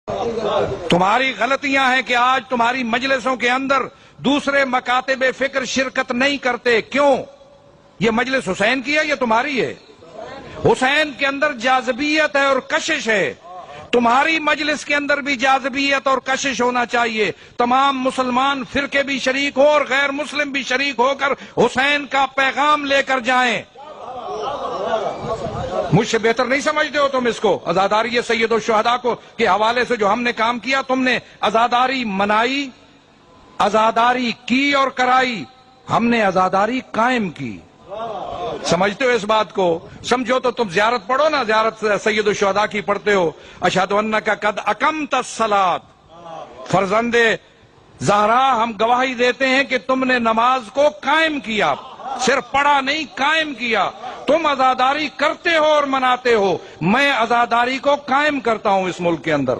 तुम्हारी गलतियां हैं कि आज तुम्हारी मजलिसों के अंदर दूसरे मकातिब फिक्र शिरकत नहीं करते। क्यों? ये मजलिस हुसैन की है या तुम्हारी है? हुसैन के अंदर जाज़बियत है और कशिश है। तुम्हारी मजलिस के अंदर भी जाज़बियत और कशिश होना चाहिए। तमाम मुसलमान फिरके भी शरीक हो और गैर मुस्लिम भी शरीक होकर हुसैन का पैगाम लेकर जाएं। मुझसे बेहतर नहीं समझते हो तुम इसको? आजादारी सैयद शुहदा को के हवाले से जो हमने काम किया, तुमने आजादारी मनाई, आजादारी की और कराई, हमने आजादारी कायम की। समझते हो इस बात को? समझो तो तुम ज़ियारत पढ़ो ना, ज़ियारत सैयद शुहदा की पढ़ते हो, अशहदु अन्नका कद अक़मतस सलात, फरजंदे ज़हरा हम गवाही देते हैं कि तुमने नमाज को कायम किया, सिर्फ पढ़ा नहीं कायम किया। तुम आजादारी करते हो और मनाते हो, मैं आजादारी को कायम करता हूं इस मुल्क के अंदर।